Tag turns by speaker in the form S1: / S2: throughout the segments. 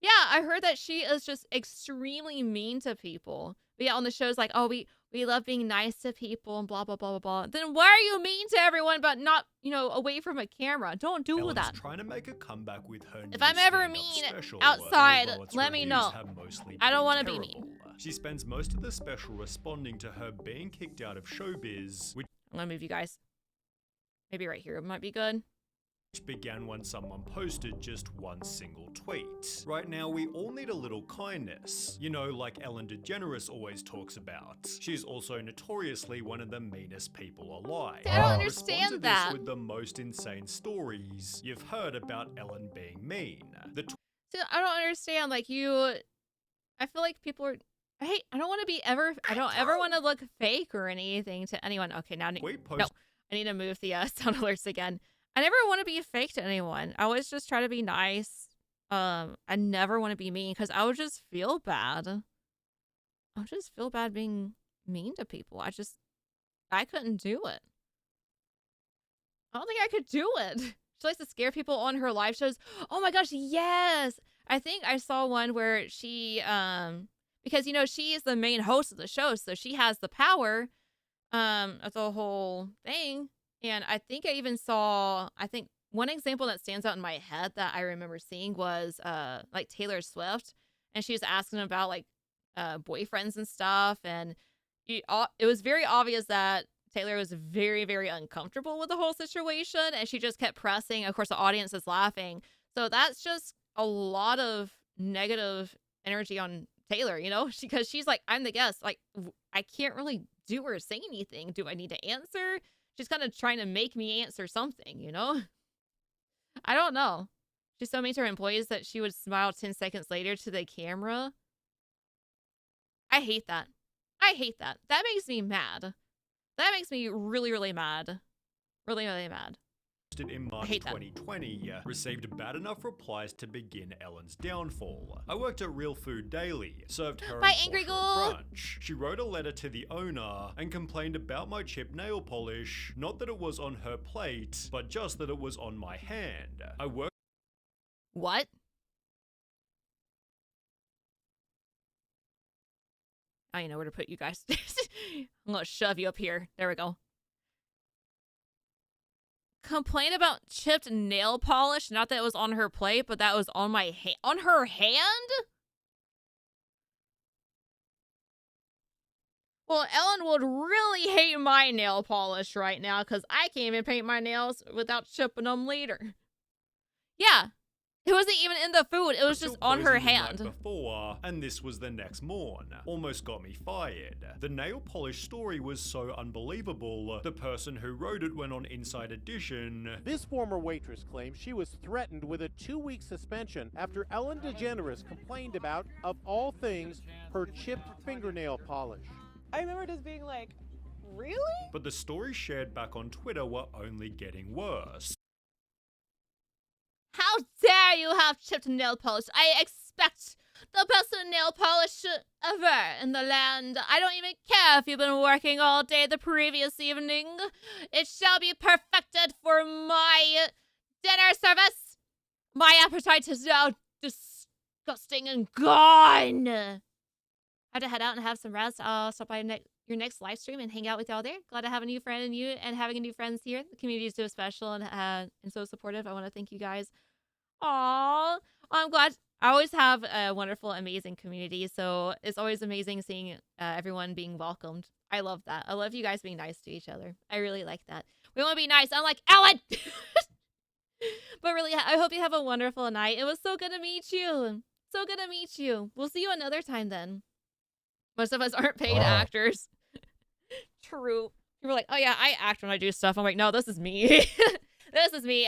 S1: Yeah, I heard that she is just extremely mean to people. But yeah, on the show's like, oh, we love being nice to people and blah blah blah blah blah. Then why are you mean to everyone but not, you know, away from a camera? Don't do
S2: Ellen's
S1: that.
S2: trying to make a comeback with her
S1: If
S2: new
S1: I'm ever
S2: stand-up
S1: mean
S2: special,
S1: outside,
S2: although its
S1: let me
S2: reviews
S1: know.
S2: have mostly
S1: I don't
S2: been
S1: want to be
S2: terrible.
S1: mean.
S2: She spends most of the special responding to her being kicked out of showbiz, which
S1: I'm gonna move you guys. Maybe right here might be good.
S2: began when someone posted just one single tweet. Right now, we all need a little kindness. You know, like Ellen DeGeneres always talks about. She's also notoriously one of the meanest people alive.
S1: See, I don't
S2: Respond
S1: understand
S2: to
S1: that.
S2: this with the most insane stories you've heard about Ellen being mean.
S1: See, I don't understand. Like I feel like people are. I don't want to be ever. I don't ever want to look fake or anything to anyone. Okay, now no, I need to move the sound alerts again. I never want to be fake to anyone. I always just try to be nice. I never want to be mean because I would just feel bad. I would just feel bad being mean to people. I couldn't do it. I don't think I could do it. She likes to scare people on her live shows. Oh my gosh, yes. I think I saw one where she, because, you know, she is the main host of the show, so she has the power of the whole thing. And I think I even saw, I think one example that stands out in my head that I remember seeing was like Taylor Swift. And she was asking about like boyfriends and stuff. And it was very obvious that Taylor was very, very uncomfortable with the whole situation. And she just kept pressing. Of course, the audience is laughing. So that's just a lot of negative energy on Taylor, you know, because she's like, I'm the guest. Like, I can't really do or say anything. Do I need to answer? She's kind of trying to make me answer something, you know? I don't know. She's so mean to her employees that she would smile 10 seconds later to the camera. I hate that. I hate that. That makes me mad. That makes me really, really mad. Really, really mad.
S2: In March 2020, received bad enough replies to begin Ellen's downfall. I worked at Real Food Daily, served her
S1: Bye,
S2: and
S1: Angry
S2: Porsche
S1: Ghoul.
S2: at brunch. She wrote a letter to the owner and complained about my chipped nail polish, not that it was on her plate, but just that it was on my hand. I worked.
S1: What? I don't know where to put you guys. I'm gonna shove you up here. There we go. Complain about chipped nail polish, not that it was on her plate, but that was on my hand. On her hand? Well, Ellen would really hate my nail polish right now because I can't even paint my nails without chipping them later. Yeah, it wasn't even in the food. It was just on her hand.
S2: Before, and this was the next morn. Almost got me fired. The nail polish story was so unbelievable, the person who wrote it went on Inside Edition.
S3: This former waitress claims she was threatened with a 2-week suspension after Ellen DeGeneres complained about, of all things, her chipped fingernail polish.
S4: I remember just being like, really?
S2: But the stories shared back on Twitter were only getting worse.
S1: How dare you have chipped nail polish? I expect the best nail polish ever in the land. I don't even care if you've been working all day the previous evening. It shall be perfected for my dinner service. My appetite is now disgusting and gone. I have to head out and have some rest. I'll stop by your next live stream and hang out with y'all there. Glad to have a new friend in you and having a new friends here. The community is so special and so supportive. I want to thank you guys. Aww. I'm glad. I always have a wonderful, amazing community. So it's always amazing seeing everyone being welcomed. I love that. I love you guys being nice to each other. I really like that. We want to be nice. I'm like, Ellen! But really, I hope you have a wonderful night. It was so good to meet you. So good to meet you. We'll see you another time then. Most of us aren't paid actors. True. People are like, oh yeah, I act when I do stuff. I'm like, no, this is me. This is me.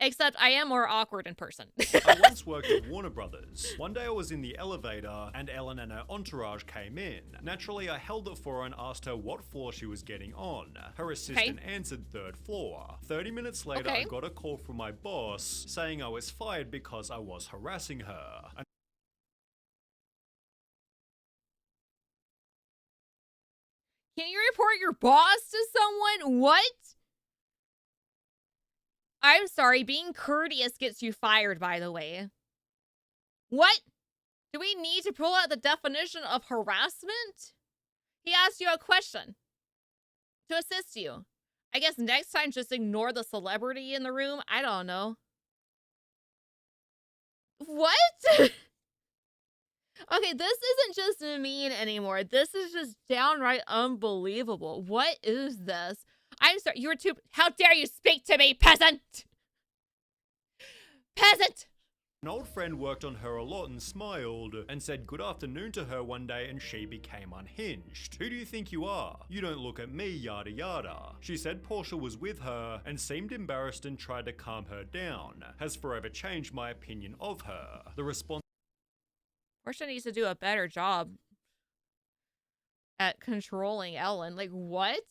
S1: Except I am more awkward in person.
S2: I once worked at Warner Brothers. One day I was in the elevator and Ellen and her entourage came in. Naturally, I held it for her and asked her what floor she was getting on. Her assistant answered 3rd floor. 30 minutes later, I got a call from my boss saying I was fired because I was harassing her.
S1: Can you report your boss to someone? What? I'm sorry, being courteous gets you fired, by the way. What? Do we need to pull out the definition of harassment? He asked you a question to assist you. I guess next time just ignore the celebrity in the room. I don't know. What? Okay, this isn't just mean anymore. This is just downright unbelievable. What is this? I'm sorry. You're too. How dare you speak to me, peasant? Peasant!
S2: An old friend worked on her a lot and smiled and said good afternoon to her one day and she became unhinged. Who do you think you are? You don't look at me, yada yada. She said Portia was with her and seemed embarrassed and tried to calm her down. Has forever changed my opinion of her. The response
S1: Portia needs to do a better job at controlling Ellen. Like, what?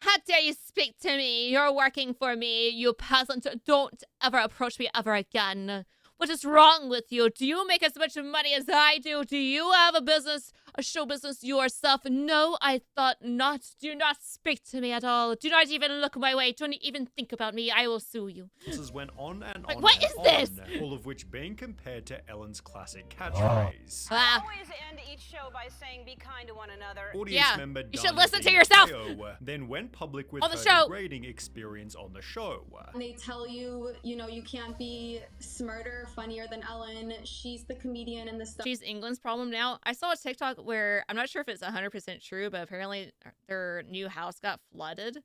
S1: How dare you speak to me? You're working for me, you peasant. Don't ever approach me ever again. What is wrong with you? Do you make as much money as I do? Do you have a business, a show business yourself? No, I thought not. Do not speak to me at all. Do not even look my way. Don't even think about me. I will sue you.
S2: This went on and
S1: like,
S2: on.
S1: What
S2: and
S1: is
S2: on,
S1: this?
S2: all of which being compared to Ellen's classic catchphrase.
S5: Always end each show by saying be kind to one another.
S2: Audience member
S1: you should
S2: Dana
S1: listen to
S2: Di
S1: yourself.
S2: Matteo then went public with
S1: On the
S2: her
S1: show.
S2: degrading experience on the show.
S6: They tell you, you know, you can't be smarter, funnier than Ellen. She's the comedian in the stuff.
S1: She's England's problem now. I saw a TikTok where, I'm not sure if it's 100% true, but apparently their new house got flooded.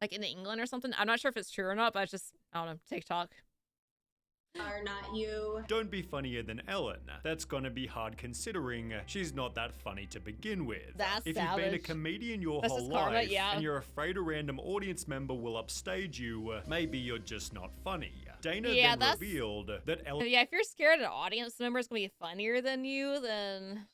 S1: Like in England or something. I'm not sure if it's true or not, but it's just, I don't know, TikTok.
S6: Are not you.
S2: Don't be funnier than Ellen. That's gonna be hard considering she's not that funny to begin with.
S1: That's
S2: if
S1: savage.
S2: you've been a comedian your
S1: That's
S2: whole
S1: just karma,
S2: life
S1: yeah.
S2: and you're afraid a random audience member will upstage you, maybe you're just not funny. Dana then revealed that Ellen
S1: Yeah, if you're scared an audience member is going to be funnier than you, then...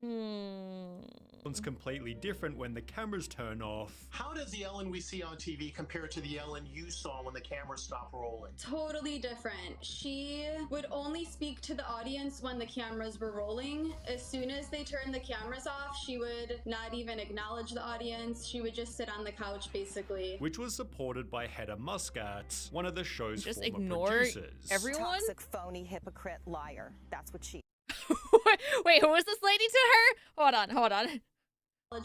S2: Ellen's completely different when the cameras turn off.
S7: How does the Ellen we see on TV compare to the Ellen you saw when the cameras stopped rolling?
S6: Totally different. She would only speak to the audience when the cameras were rolling. As soon as they turned the cameras off, she would not even acknowledge the audience. She would just sit on the couch, basically.
S2: Which was supported by Hedda Muscat, one of the show's
S1: Just
S2: former
S1: ignore
S2: producers.
S1: everyone?
S5: Toxic, phony, hypocrite, liar. That's what she.
S1: Wait, who was this lady to her? Hold on.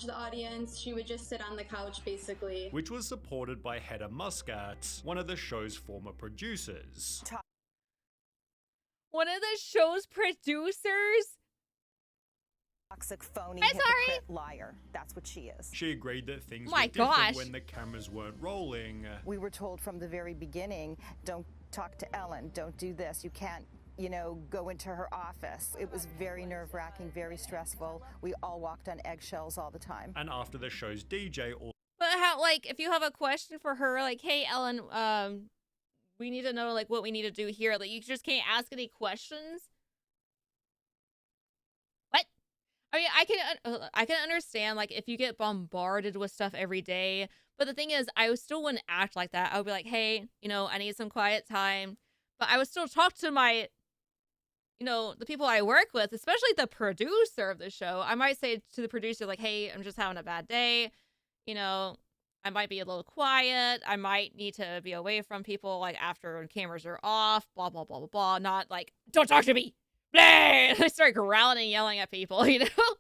S6: The audience, she would just sit on the couch, basically.
S2: Which was supported by Hedda Muscat, one of the show's former producers.
S1: One of the show's producers?
S5: Toxic, phony,
S1: I'm sorry?
S5: hypocrite, liar. That's what she is.
S2: She agreed that things
S1: My
S2: were different
S1: gosh.
S2: when the cameras weren't rolling.
S5: We were told from the very beginning, don't talk to Ellen, don't do this, you can't, you know, go into her office. It was very nerve-wracking, very stressful. We all walked on eggshells all the time.
S2: And after the show's DJ
S1: But how, like, if you have a question for her, like, hey, Ellen, we need to know, like, what we need to do here. Like, you just can't ask any questions? What? I mean, I can understand, like, if you get bombarded with stuff every day. But the thing is, I still wouldn't act like that. I would be like, hey, you know, I need some quiet time. But I would still talk to my... you know, the people I work with, especially the producer of the show. I might say to the producer, like, hey, I'm just having a bad day. You know, I might be a little quiet. I might need to be away from people, like, after cameras are off, blah, blah, blah, blah, blah. Not like, don't talk to me. Blah! I start growling and yelling at people, you know?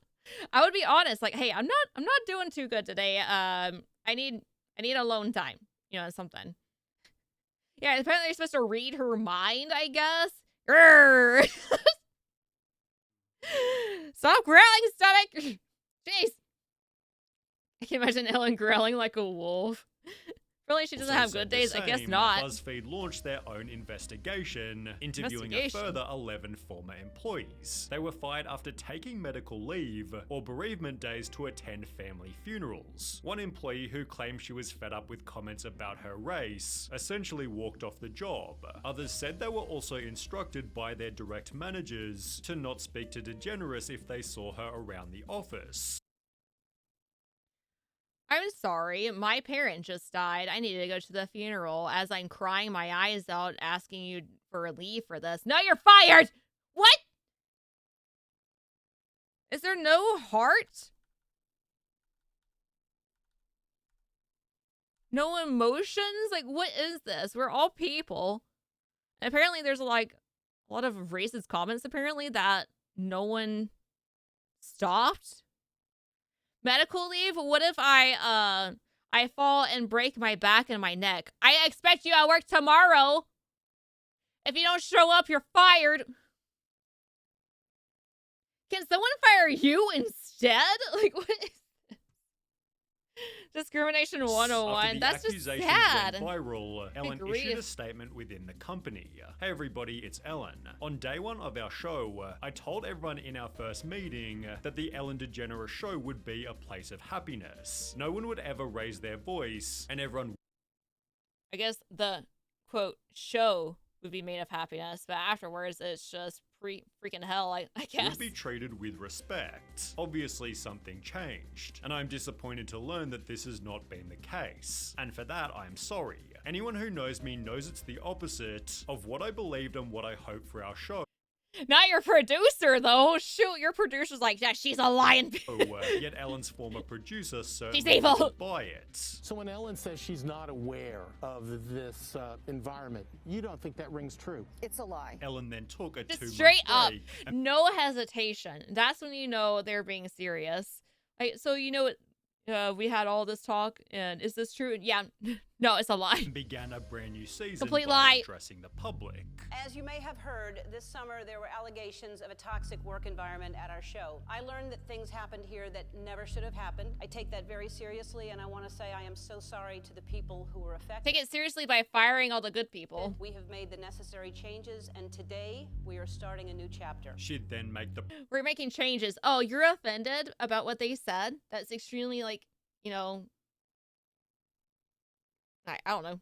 S1: I would be honest, like, hey, I'm not doing too good today. I need alone time, you know, something. Yeah, apparently you're supposed to read her mind, I guess. Grrr. Stop growling, stomach! Jeez. I can imagine Ellen growling like a wolf. Really, she doesn't have good days? I guess not.
S2: BuzzFeed launched their own investigation, interviewing a further 11 former employees. They were fired after taking medical leave or bereavement days to attend family funerals. One employee who claimed she was fed up with comments about her race essentially walked off the job. Others said they were also instructed by their direct managers to not speak to DeGeneres if they saw her around the office.
S1: I'm sorry, my parent just died. I needed to go to the funeral as I'm crying my eyes out asking you for relief for this. No, you're fired! What? Is there no heart? No emotions? Like, what is this? We're all people. And apparently there's like a lot of racist comments apparently that no one stopped. Medical leave? What if I fall and break my back and my neck? I expect you at work tomorrow. If you don't show up, you're fired. Can someone fire you instead? Like, what is this? Discrimination 101. That's just sad.
S2: Went viral, Ellen issued a statement within the company. Hey everybody, it's Ellen. On day one of our show, I told everyone in our first meeting that the Ellen DeGeneres show would be a place of happiness. No one would ever raise their voice, and everyone...
S1: I guess the, quote, show would be made of happiness, but afterwards it's just freaking hell, I guess.
S2: Would be treated with respect. Obviously something changed, and I'm disappointed to learn that this has not been the case. And for that, I'm sorry. Anyone who knows me knows it's the opposite of what I believed and what I hope for our show.
S1: Not your producer, though. Shoot, your producer's like, yeah, she's a lion.
S2: Yet Ellen's former producer certainly
S1: she's evil.
S2: Doesn't buy it.
S3: So when Ellen says she's not aware of this environment, you don't think that rings true?
S5: It's a lie.
S2: Ellen then took a 2-month
S1: straight up,
S2: break
S1: no hesitation. That's when you know they're being serious. So you know, we had all this talk, and is this true? Yeah, no, it's a lie.
S2: Began a brand new season
S1: Complete
S2: by
S1: lie.
S2: addressing the public.
S8: As you may have heard, this summer there were allegations of a toxic work environment at our show. I learned that things happened here that never should have happened. I take that very seriously, and I want to say I am so sorry to the people who were affected.
S1: Take it seriously by firing all the good people.
S8: We have made the necessary changes, and today we are starting a new chapter.
S2: She'd then make the...
S1: We're making changes. Oh, you're offended about what they said? That's extremely, like, you know... I don't know.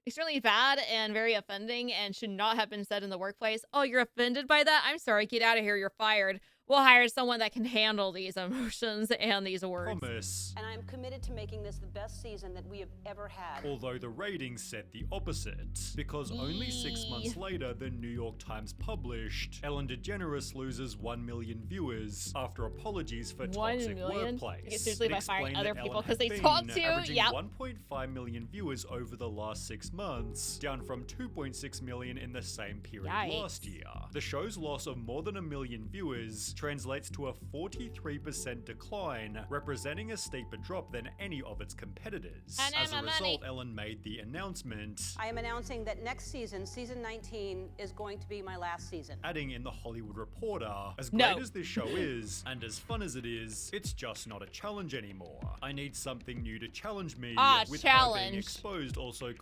S1: Extremely bad and very offending and should not have been said in the workplace. Oh, you're offended by that? I'm sorry, get out of here, you're fired. We'll hire someone that can handle these emotions and these words.
S2: Promise.
S8: And I'm committed to making this the best season that we have ever had.
S2: Although the ratings said the opposite, because only 6 months later, the New York Times published Ellen DeGeneres loses 1 million viewers after apologies for toxic workplace.
S1: It's usually by firing other people because they
S2: been
S1: talk to.
S2: Averaging
S1: Yep.
S2: 1.5 million viewers over the last 6 months, down from 2.6 million in the same period last year. The show's loss of more than 1 million viewers translates to a 43% decline, representing a steeper drop than any of its competitors. As a result, Ellen made the announcement.
S8: I am announcing that next season, season 19, is going to be my last season.
S2: Adding in the Hollywood Reporter, as great as this show is, and as fun as it is, it's just not a challenge anymore. I need something new to challenge me, with her being exposed also.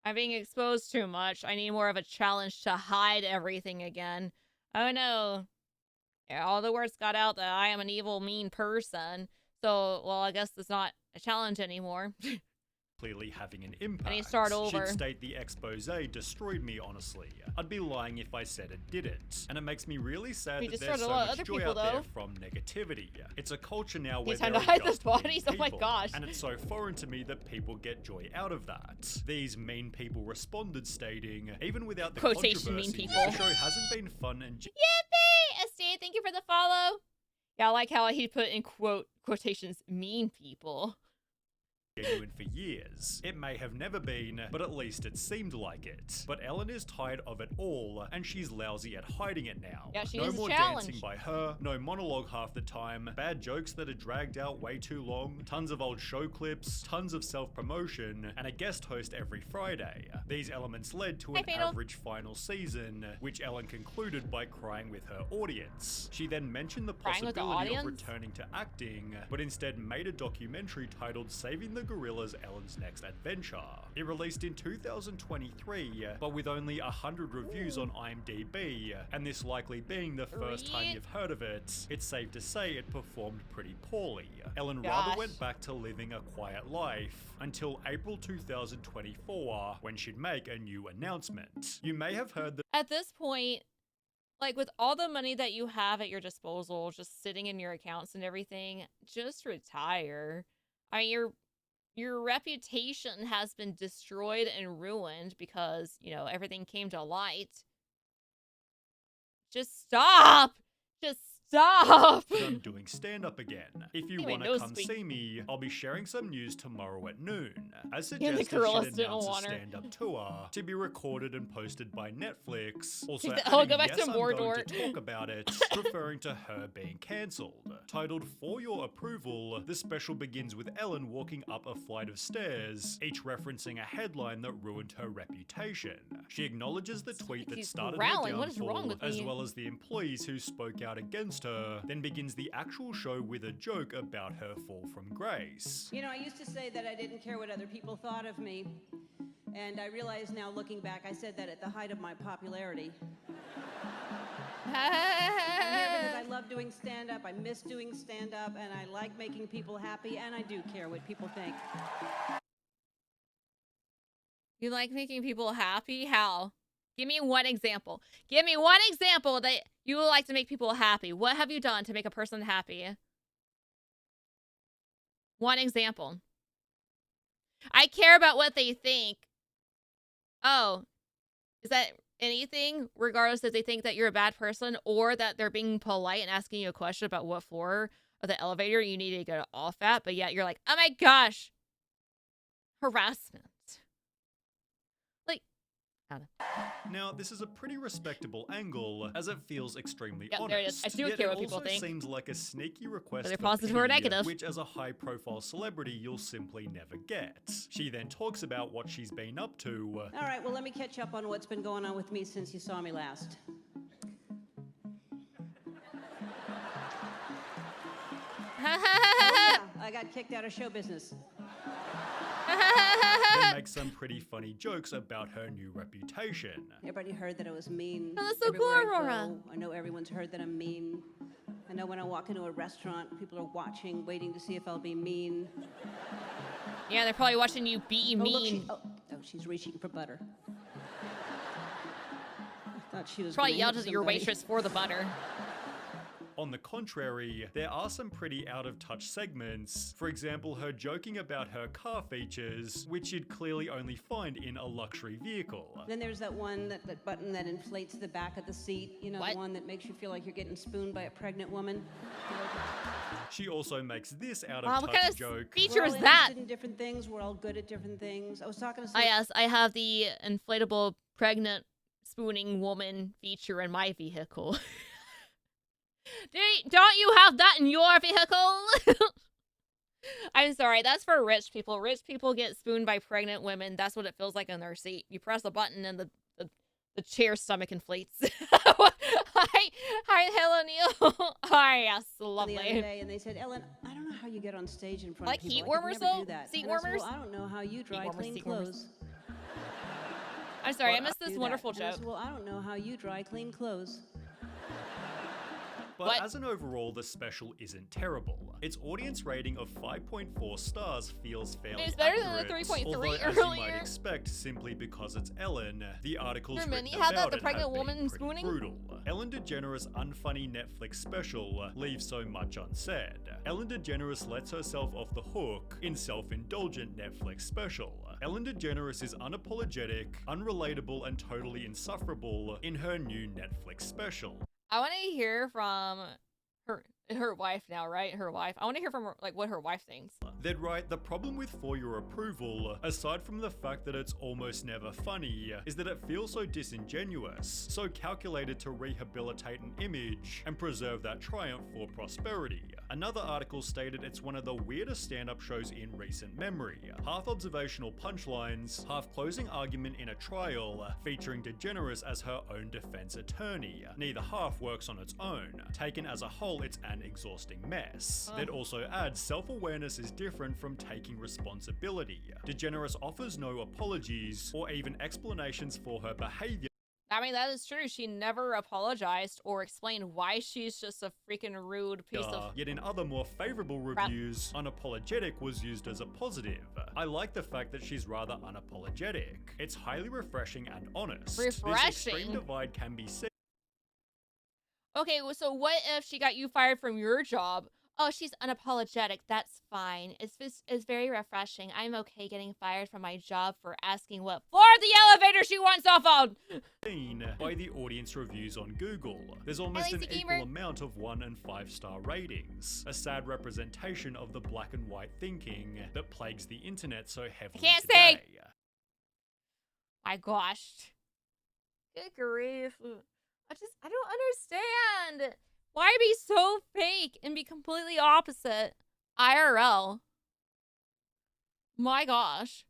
S1: I'm being exposed too much. I need more of a challenge to hide everything again. Oh no. Yeah, all the words got out that I am an evil, mean person. So, well, I guess it's not a challenge anymore.
S2: Clearly having an impact.
S1: I need to start over.
S2: She'd state the expose destroyed me, honestly. I'd be lying if I said it didn't. And it makes me really sad that there's so much joy out there from negativity. It's a culture now where there are just mean people,
S1: oh my gosh.
S2: and it's so foreign to me that people get joy out of that. These mean people responded stating, even without the
S1: quotation
S2: controversy,
S1: mean people.
S2: the show hasn't been fun and...
S1: Yippee! Estate, thank you for the follow. Yeah, I like how he put in quotations, mean people.
S2: Genuine for years. It may have never been, but at least it seemed like it. But Ellen is tired of it all, and she's lousy at hiding it now.
S1: Yeah, she
S2: no
S1: needs
S2: more
S1: a challenge.
S2: dancing by her, no monologue half the time, bad jokes that are dragged out way too long, tons of old show clips, tons of self-promotion, and a guest host every Friday. These elements led to an average final season, which Ellen concluded by crying with her audience. She then mentioned the possibility of returning to acting, but instead made a documentary titled Saving the Gorillas, Ellen's Next Adventure. It released in 2023, but with only 100 reviews on IMDb, and this likely being the first time you've heard of it, it's safe to say it performed pretty poorly. Ellen rather went back to living a quiet life until April 2024, when she'd make a new announcement. You may have heard that
S1: at this point, like with all the money that you have at your disposal, just sitting in your accounts and everything, just retire. I mean, your reputation has been destroyed and ruined because, you know, everything came to light. Just stop! Just Stop!
S2: I'm doing stand-up again. If you want to come see me, I'll be sharing some news tomorrow at noon. As suggested, she'd announce a stand-up tour to be recorded and posted by Netflix. Also,
S1: I'll go back
S2: yes,
S1: to
S2: I'm going
S1: Mordor.
S2: to talk about it, referring to her being cancelled. Titled For Your Approval, the special begins with Ellen walking up a flight of stairs, each referencing a headline that ruined her reputation. She acknowledges the tweet that started her downfall, as well as the employees who spoke out against her, then begins the actual show with a joke about her fall from grace.
S8: You know, I used to say that I didn't care what other people thought of me, and I realize now, looking back, I said that at the height of my popularity. I'm here because I love doing stand-up, I miss doing stand-up, and I like making people happy, and I do care what people think.
S1: You like making people happy? How? Give me one example. Give me one example that you would like to make people happy. What have you done to make a person happy? One example. I care about what they think. Oh, is that anything? Regardless if they think that you're a bad person or that they're being polite and asking you a question about what floor of the elevator you need to get off at, but yet you're like, oh my gosh, harassment.
S2: Now, this is a pretty respectable angle, as it feels extremely honest.
S1: There it is. I do care what people think.
S2: It also seems like a sneaky request
S1: whether
S2: for
S1: positive or
S2: pity,
S1: negative,
S2: which as a high-profile celebrity, you'll simply never get. She then talks about what she's been up to.
S8: All right, well, let me catch up on what's been going on with me since you saw me last. Oh, yeah, I got kicked out of show business.
S2: Then make some pretty funny jokes about her new reputation.
S8: Everybody heard that I was mean.
S1: Oh, that's so cool, Aurora.
S8: I know everyone's heard that I'm mean. I know when I walk into a restaurant, people are watching, waiting to see if I'll be mean.
S1: Yeah, they're probably watching you be mean.
S8: Look, she's reaching for butter. I thought she was
S1: probably yelled at your waitress for the butter.
S2: On the contrary, there are some pretty out-of-touch segments. For example, her joking about her car features, which you'd clearly only find in a luxury vehicle.
S8: Then there's that one, that button that inflates the back of the seat. You know, the one that makes you feel like you're getting spooned by a pregnant woman.
S2: She also makes this out-of-touch joke.
S1: Feature is
S8: that? We're all interested in different things. We're all good at different things. I was talking to someone.
S1: Yes, I have the inflatable pregnant spooning woman feature in my vehicle. Don't you have that in your vehicle? I'm sorry, that's for rich people. Rich people get spooned by pregnant women. That's what it feels like in their seat. You press a button and the chair's stomach inflates. Hi, hello, Neil. Hi, yes, lovely.
S8: The other day, and they said, Ellen, I don't know how you get on stage in front of people.
S1: Heat warmers, though? Seat warmers?
S8: Well, I don't know how you dry clean clothes.
S1: I'm sorry, I missed this wonderful joke.
S8: Well, I don't know how you dry clean clothes.
S2: But as an overall, the special isn't terrible. Its audience rating of 5.4 stars feels fairly
S1: It's better
S2: accurate,
S1: than the 3.3
S2: although,
S1: earlier.
S2: as you might expect, simply because it's Ellen, the articles written
S1: had
S2: about
S1: the
S2: it
S1: pregnant
S2: have been
S1: woman
S2: pretty
S1: spooning?
S2: brutal. Ellen DeGeneres' unfunny Netflix special leaves so much unsaid. Ellen DeGeneres lets herself off the hook in self-indulgent Netflix special. Ellen DeGeneres is unapologetic, unrelatable, and totally insufferable in her new Netflix special.
S1: I want to hear from her wife now, right? Her wife. I want to hear from her, like, what her wife thinks.
S2: They'd write, the problem with For Your Approval, aside from the fact that it's almost never funny, is that it feels so disingenuous, so calculated to rehabilitate an image and preserve that triumph for prosperity. Another article stated it's one of the weirdest stand-up shows in recent memory. Half observational punchlines, half closing argument in a trial, featuring DeGeneres as her own defense attorney. Neither half works on its own. Taken as a whole, it's an exhausting mess. That also adds self-awareness is different from taking responsibility. DeGeneres offers no apologies or even explanations for her behavior.
S1: I mean, that is true. She never apologized or explained why she's just a freaking rude piece of...
S2: Yet in other more favorable reviews, unapologetic was used as a positive. I like the fact that she's rather unapologetic. It's highly refreshing and honest.
S1: Refreshing?
S2: This extreme divide can be seen.
S1: Okay, so what if she got you fired from your job Oh, she's unapologetic. That's fine. It's very refreshing. I'm okay getting fired from my job for asking what floor of the elevator she wants off on.
S2: By the audience reviews on Google. There's almost an equal amount of 1 and 5-star ratings. A sad representation of the black and white thinking that plagues the internet so heavily today.
S1: My gosh. Good grief. I don't understand. Why be so fake and be completely opposite IRL? My gosh.